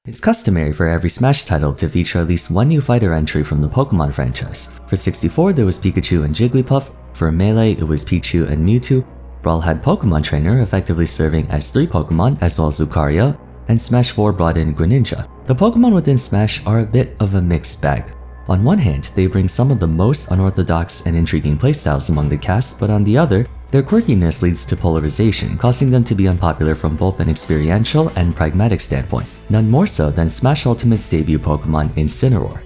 It's customary for every Smash title to feature at least one new fighter entry from the Pokemon franchise. For 64, there was Pikachu and Jigglypuff. For Melee, it was Pichu and Mewtwo. Brawl had Pokemon Trainer, effectively serving as 3 Pokemon, as well as Lucario, and Smash 4 brought in Greninja. The Pokemon within Smash are a bit of a mixed bag. On one hand, they bring some of the most unorthodox and intriguing playstyles among the cast, but on the other, their quirkiness leads to polarization, causing them to be unpopular from both an experiential and pragmatic standpoint, none more so than Smash Ultimate's debut Pokemon Incineroar.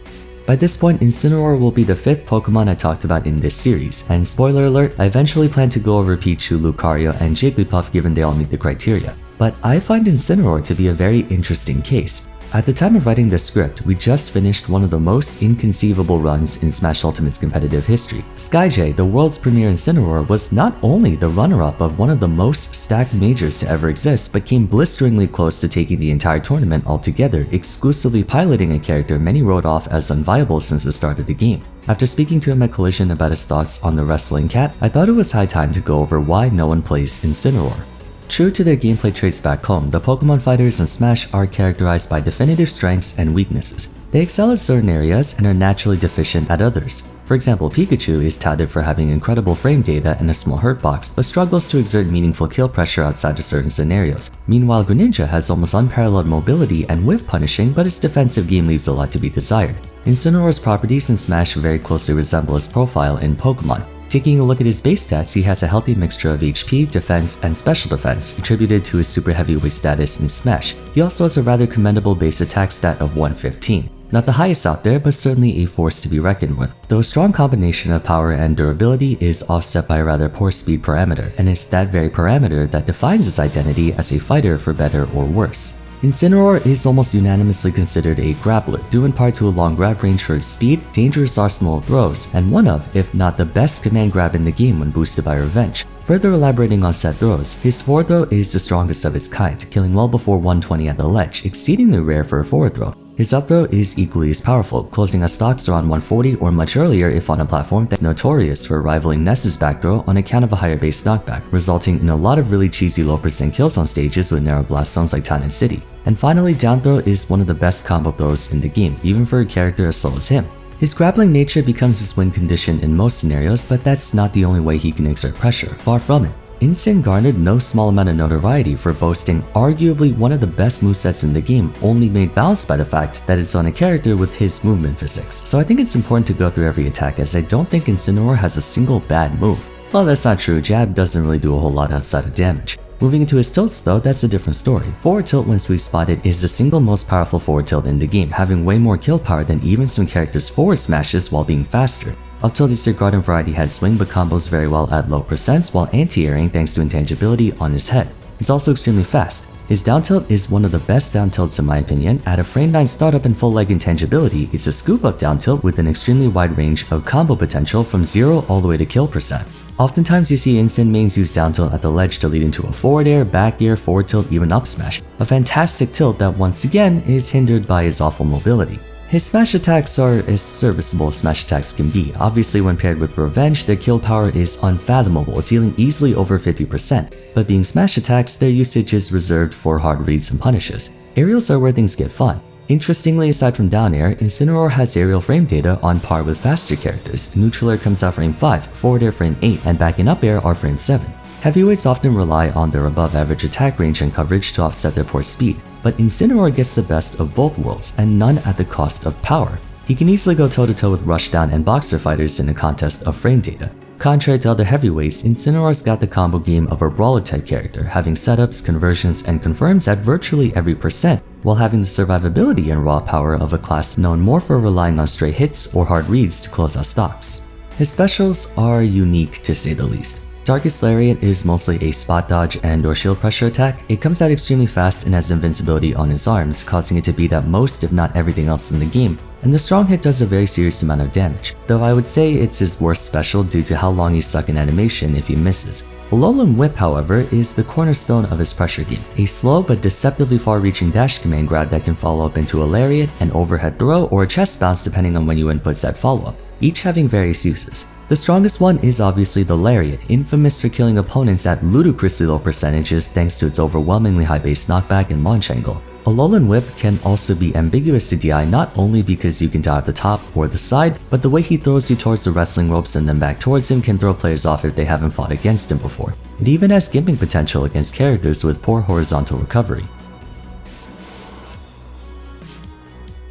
By this point, Incineroar will be the 5th Pokemon I talked about in this series, and spoiler alert, I eventually plan to go over Pichu, Lucario, and Jigglypuff given they all meet the criteria. But I find Incineroar to be a very interesting case. At the time of writing this script, we just finished one of the most inconceivable runs in Smash Ultimate's competitive history. Skyjay, the world's premier Incineroar, was not only the runner-up of one of the most stacked majors to ever exist, but came blisteringly close to taking the entire tournament altogether, exclusively piloting a character many wrote off as unviable since the start of the game. After speaking to him at Collision about his thoughts on the Wrestling Cat, I thought it was high time to go over why no one plays Incineroar. True to their gameplay traits back home, the Pokemon fighters in Smash are characterized by definitive strengths and weaknesses. They excel at certain areas and are naturally deficient at others. For example, Pikachu is touted for having incredible frame data and a small hurt box, but struggles to exert meaningful kill pressure outside of certain scenarios. Meanwhile, Greninja has almost unparalleled mobility and whiff punishing, but its defensive game leaves a lot to be desired. Incineroar's properties in Smash very closely resemble his profile in Pokemon. Taking a look at his base stats, he has a healthy mixture of HP, defense, and special defense, attributed to his super heavyweight status in Smash. He also has a rather commendable base attack stat of 115. Not the highest out there, but certainly a force to be reckoned with. Though a strong combination of power and durability is offset by a rather poor speed parameter, and it's that very parameter that defines his identity as a fighter for better or worse. Incineroar is almost unanimously considered a grappler, due in part to a long grab range for his speed, dangerous arsenal of throws, and one of, if not the best command grab in the game when boosted by Revenge. Further elaborating on said throws, his forward throw is the strongest of its kind, killing well before 120 at the ledge, exceedingly rare for a forward throw. His up throw is equally as powerful, closing at stocks around 140 or much earlier if on a platform that's notorious for rivaling Ness's back throw on account of a higher base knockback, resulting in a lot of really cheesy low % kills on stages with narrow blast zones like Town and City. And finally, down throw is one of the best combo throws in the game, even for a character as slow as him. His grappling nature becomes his win condition in most scenarios, but that's not the only way he can exert pressure, far from it. Incin garnered no small amount of notoriety for boasting arguably one of the best movesets in the game, only made balanced by the fact that it's on a character with his movement physics. So I think it's important to go through every attack, as I don't think Incineroar has a single bad move. Well, that's not true, jab doesn't really do a whole lot outside of damage. Moving into his tilts though, that's a different story. Forward tilt, when sweet spotted, is the single most powerful forward tilt in the game, having way more kill power than even some characters' forward smashes while being faster. Up tilt is a garden variety head swing, but combos very well at low percents while anti-airing thanks to intangibility on his head. He's also extremely fast. His down tilt is one of the best down tilts in my opinion. At a frame 9 startup and full leg intangibility, it's a scoop up down tilt with an extremely wide range of combo potential from 0 all the way to kill percent. Oftentimes you see Incin mains use down tilt at the ledge to lead into a forward air, back air, forward tilt, even up smash. A fantastic tilt that once again is hindered by his awful mobility. His smash attacks are as serviceable as smash attacks can be. Obviously when paired with Revenge, their kill power is unfathomable, dealing easily over 50%. But being smash attacks, their usage is reserved for hard reads and punishes. Aerials are where things get fun. Interestingly, aside from down air, Incineroar has aerial frame data on par with faster characters. Neutral air comes out frame 5, forward air frame 8, and back and up air are frame 7. Heavyweights often rely on their above average attack range and coverage to offset their poor speed, but Incineroar gets the best of both worlds, and none at the cost of power. He can easily go toe-to-toe with rushdown and boxer fighters in a contest of frame data. Contrary to other heavyweights, Incineroar's got the combo game of a brawler type character, having setups, conversions, and confirms at virtually every percent, while having the survivability and raw power of a class known more for relying on stray hits or hard reads to close out stocks. His specials are unique to say the least. Darkest Lariat is mostly a spot dodge and or shield pressure attack. It comes out extremely fast and has invincibility on his arms, causing it to beat out most if not everything else in the game, and the strong hit does a very serious amount of damage, though I would say it's his worst special due to how long he's stuck in animation if he misses. Alolan Whip, however, is the cornerstone of his pressure game, a slow but deceptively far-reaching dash command grab that can follow up into a lariat, an overhead throw, or a chest bounce depending on when you input said follow-up, each having various uses. The strongest one is obviously the Lariat, infamous for killing opponents at ludicrously low percentages thanks to its overwhelmingly high base knockback and launch angle. A Alolan Whip can also be ambiguous to DI not only because you can die at the top or the side, but the way he throws you towards the wrestling ropes and then back towards him can throw players off if they haven't fought against him before. It even has gimping potential against characters with poor horizontal recovery.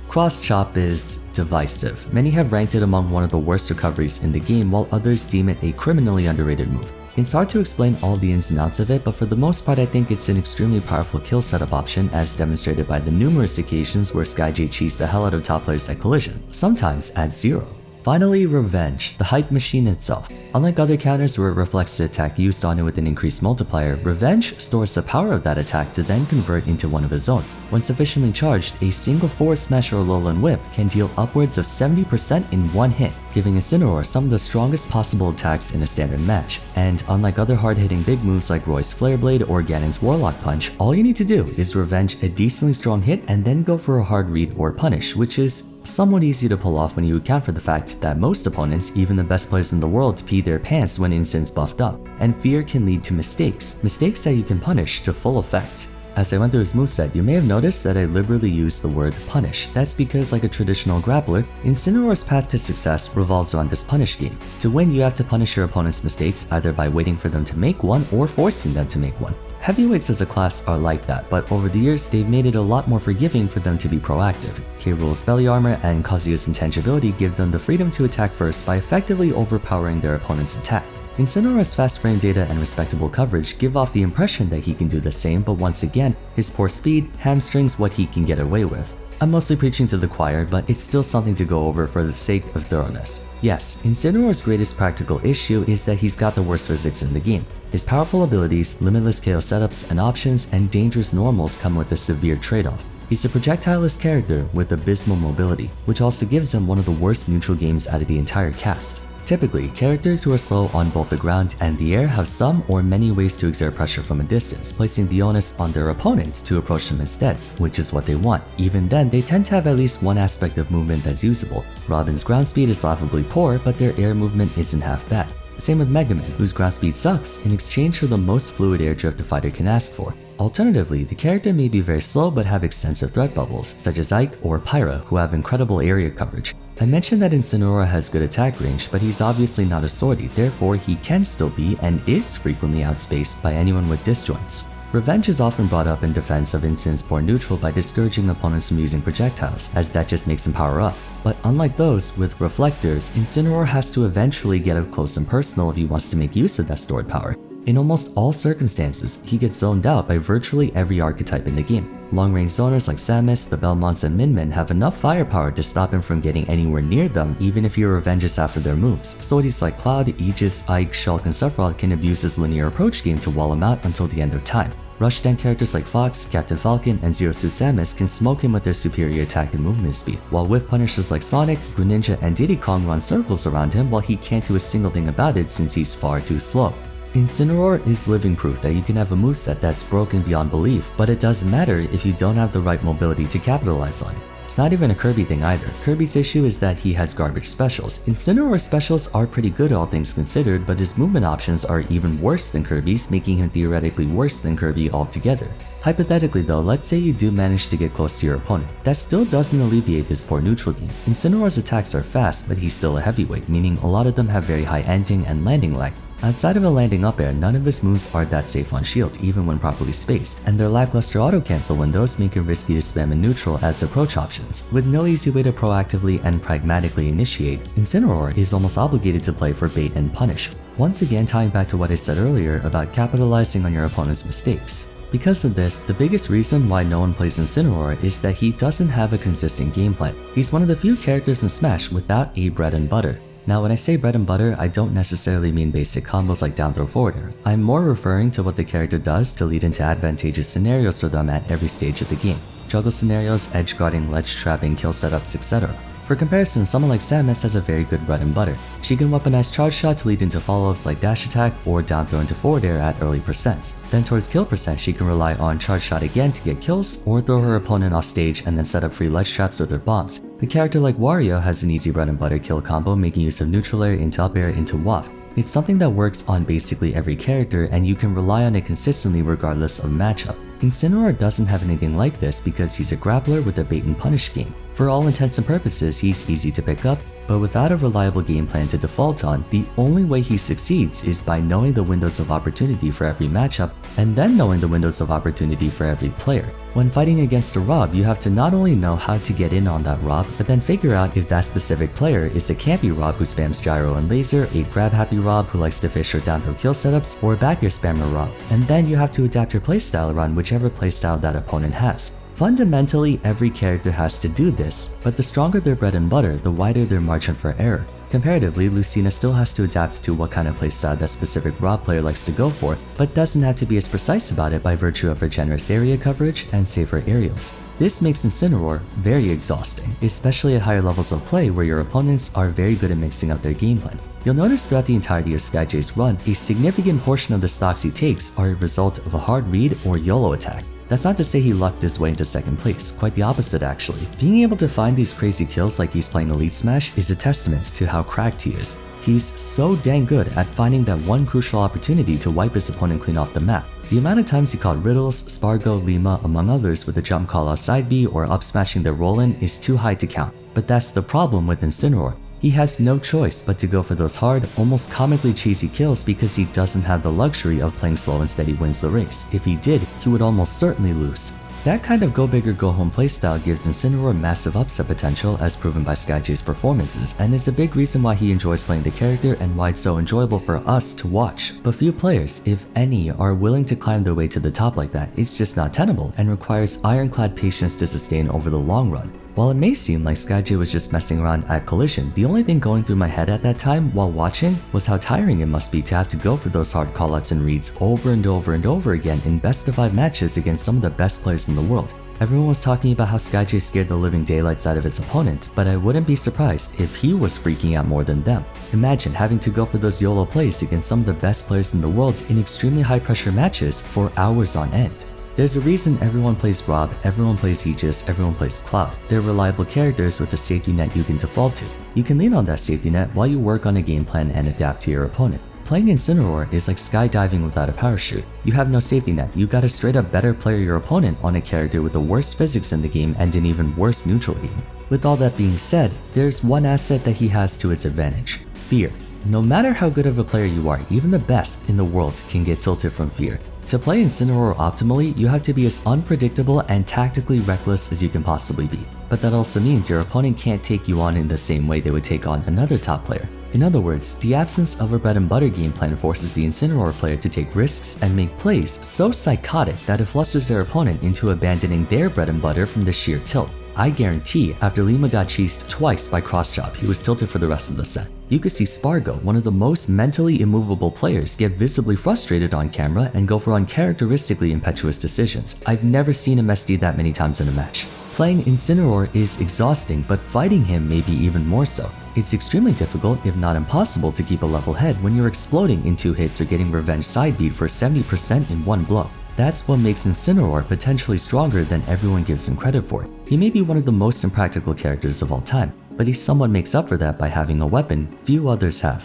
Cross Chop is divisive. Many have ranked it among one of the worst recoveries in the game, while others deem it a criminally underrated move. It's hard to explain all the ins and outs of it, but for the most part I think it's an extremely powerful kill setup option, as demonstrated by the numerous occasions where Skyjay cheats the hell out of top players at collision, sometimes at 0. Finally, Revenge, the hype machine itself. Unlike other counters where it reflects the attack used on it with an increased multiplier, Revenge stores the power of that attack to then convert into one of its own. When sufficiently charged, a single forward smash or Alolan Whip can deal upwards of 70% in one hit, giving Incineroar some of the strongest possible attacks in a standard match. And unlike other hard-hitting big moves like Roy's Flare Blade or Ganon's Warlock Punch, all you need to do is revenge a decently strong hit and then go for a hard read or punish, which is somewhat easy to pull off when you account for the fact that most opponents, even the best players in the world, pee their pants when Incine's buffed up, and fear can lead to mistakes that you can punish to full effect. As I went through his moveset, you may have noticed that I liberally used the word punish. That's because, like a traditional grappler, Incineroar's path to success revolves around this punish game. To win, you have to punish your opponent's mistakes either by waiting for them to make one or forcing them to make one. Heavyweights as a class are like that, but over the years they've made it a lot more forgiving for them to be proactive. K. Rool's belly armor and Kazuya's intangibility give them the freedom to attack first by effectively overpowering their opponent's attack. Incineroar's fast frame data and respectable coverage give off the impression that he can do the same, but once again, his poor speed hamstrings what he can get away with. I'm mostly preaching to the choir, but it's still something to go over for the sake of thoroughness. Yes, Incineroar's greatest practical issue is that he's got the worst physics in the game. His powerful abilities, limitless KO setups and options, and dangerous normals come with a severe trade-off. He's a projectileless character with abysmal mobility, which also gives him one of the worst neutral games out of the entire cast. Typically, characters who are slow on both the ground and the air have some or many ways to exert pressure from a distance, placing the onus on their opponent to approach them instead, which is what they want. Even then, they tend to have at least one aspect of movement that's usable. Robin's ground speed is laughably poor, but their air movement isn't half bad. Same with Mega Man, whose ground speed sucks in exchange for the most fluid air drift a fighter can ask for. Alternatively, the character may be very slow but have extensive threat bubbles, such as Ike or Pyra, who have incredible area coverage. I mentioned that Incineroar has good attack range, but he's obviously not a swordy, therefore he can still be and is frequently outspaced by anyone with disjoints. Revenge is often brought up in defense of Incine's poor neutral by discouraging opponents from using projectiles, as that just makes him power up. But unlike those with reflectors, Incineroar has to eventually get up close and personal if he wants to make use of that stored power. In almost all circumstances, he gets zoned out by virtually every archetype in the game. Long-range zoners like Samus, the Belmonts, and Min Min have enough firepower to stop him from getting anywhere near them even if he revenges after their moves. Swordies like Cloud, Aegis, Ike, Shulk, and Sephiroth can abuse his linear approach game to wall him out until the end of time. Rushdown characters like Fox, Captain Falcon, and Zero Suit Samus can smoke him with their superior attack and movement speed, while whiff punishers like Sonic, Greninja, and Diddy Kong run circles around him while he can't do a single thing about it since he's far too slow. Incineroar is living proof that you can have a moveset that's broken beyond belief, but it doesn't matter if you don't have the right mobility to capitalize on it. It's not even a Kirby thing either. Kirby's issue is that he has garbage specials. Incineroar's specials are pretty good all things considered, but his movement options are even worse than Kirby's, making him theoretically worse than Kirby altogether. Hypothetically though, let's say you do manage to get close to your opponent. That still doesn't alleviate his poor neutral game. Incineroar's attacks are fast, but he's still a heavyweight, meaning a lot of them have very high ending and landing lag. Outside of a landing up air, none of his moves are that safe on shield, even when properly spaced, and their lackluster auto-cancel windows make it risky to spam in neutral as approach options. With no easy way to proactively and pragmatically initiate, Incineroar is almost obligated to play for bait and punish. Once again, tying back to what I said earlier about capitalizing on your opponent's mistakes. Because of this, the biggest reason why no one plays Incineroar is that he doesn't have a consistent game plan. He's one of the few characters in Smash without a bread and butter. Now when I say bread and butter, I don't necessarily mean basic combos like down throw forward air. I'm more referring to what the character does to lead into advantageous scenarios for them at every stage of the game. Juggle scenarios, edge guarding, ledge trapping, kill setups, etc. For comparison, someone like Samus has a very good bread and butter. She can weaponize charge shot to lead into follow-ups like dash attack or down throw into forward air at early percents. Then towards kill percent, she can rely on charge shot again to get kills, or throw her opponent off stage and then set up free ledge traps or their bombs. A character like Wario has an easy bread and butter kill combo, making use of neutral air into up air into waft. It's something that works on basically every character, and you can rely on it consistently regardless of matchup. Incineroar doesn't have anything like this because he's a grappler with a bait and punish game. For all intents and purposes, he's easy to pick up, but without a reliable game plan to default on, the only way he succeeds is by knowing the windows of opportunity for every matchup, and then knowing the windows of opportunity for every player. When fighting against a Rob, you have to not only know how to get in on that Rob, but then figure out if that specific player is a campy Rob who spams gyro and laser, a grab happy Rob who likes to fish or down throw kill setups, or a back air spammer Rob, and then you have to adapt your playstyle around whichever playstyle that opponent has. Fundamentally, every character has to do this, but the stronger their bread and butter, the wider their margin for error. Comparatively, Lucina still has to adapt to what kind of playstyle that specific Rob player likes to go for, but doesn't have to be as precise about it by virtue of her generous area coverage and safer aerials. This makes Incineroar very exhausting, especially at higher levels of play where your opponents are very good at mixing up their game plan. You'll notice throughout the entirety of Skyjay's run, a significant portion of the stocks he takes are a result of a hard read or YOLO attack. That's not to say he lucked his way into second place, quite the opposite actually. Being able to find these crazy kills like he's playing Elite Smash is a testament to how cracked he is. He's so dang good at finding that one crucial opportunity to wipe his opponent clean off the map. The amount of times he caught Riddles, Spargo, Lima, among others with a jump call off side B or up smashing their roll-in is too high to count. But that's the problem with Incineroar. He has no choice but to go for those hard, almost comically cheesy kills because he doesn't have the luxury of playing slow and steady wins the race. If he did, he would almost certainly lose. That kind of go big or go home playstyle gives Incineroar massive upset potential as proven by Skyjay's performances, and is a big reason why he enjoys playing the character and why it's so enjoyable for us to watch. But few players, if any, are willing to climb their way to the top like that. It's just not tenable and requires ironclad patience to sustain over the long run. While it may seem like Skyjay was just messing around at Collision, the only thing going through my head at that time while watching was how tiring it must be to have to go for those hard callouts and reads over and over and over again in best of 5 matches against some of the best players in the world. Everyone was talking about how Skyjay scared the living daylights out of his opponent, but I wouldn't be surprised if he was freaking out more than them. Imagine having to go for those YOLO plays against some of the best players in the world in extremely high pressure matches for hours on end. There's a reason everyone plays Rob, everyone plays Aegis, everyone plays Cloud. They're reliable characters with a safety net you can default to. You can lean on that safety net while you work on a game plan and adapt to your opponent. Playing Incineroar is like skydiving without a parachute. You have no safety net, you gotta straight up better player your opponent on a character with the worst physics in the game and an even worse neutral game. With all that being said, there's one asset that he has to its advantage: fear. No matter how good of a player you are, even the best in the world can get tilted from fear. To play Incineroar optimally, you have to be as unpredictable and tactically reckless as you can possibly be. But that also means your opponent can't take you on in the same way they would take on another top player. In other words, the absence of a bread and butter game plan forces the Incineroar player to take risks and make plays so psychotic that it flusters their opponent into abandoning their bread and butter from the sheer tilt. I guarantee after Lima got cheesed twice by cross-chop, he was tilted for the rest of the set. You could see Spargo, one of the most mentally immovable players, get visibly frustrated on camera and go for uncharacteristically impetuous decisions. I've never seen him SD that many times in a match. Playing Incineroar is exhausting, but fighting him may be even more so. It's extremely difficult, if not impossible, to keep a level head when you're exploding in 2 hits or getting revenge side beat for 70% in 1 blow. That's what makes Incineroar potentially stronger than everyone gives him credit for. He may be one of the most impractical characters of all time, but he somewhat makes up for that by having a weapon few others have.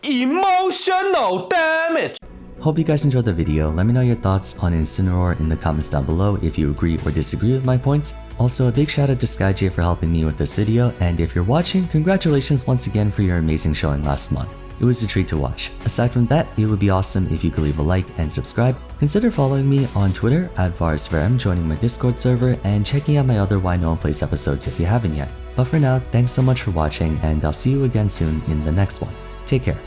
Emotional damage! Hope you guys enjoyed the video. Let me know your thoughts on Incineroar in the comments down below if you agree or disagree with my points. Also, a big shout out to Skyjay for helping me with this video, and if you're watching, congratulations once again for your amazing showing last month. It was a treat to watch. Aside from that, it would be awesome if you could leave a like and subscribe. Consider following me on Twitter at Vars, joining my Discord server, and checking out my other Why No One Plays episodes if you haven't yet. But for now, thanks so much for watching, and I'll see you again soon in the next one. Take care.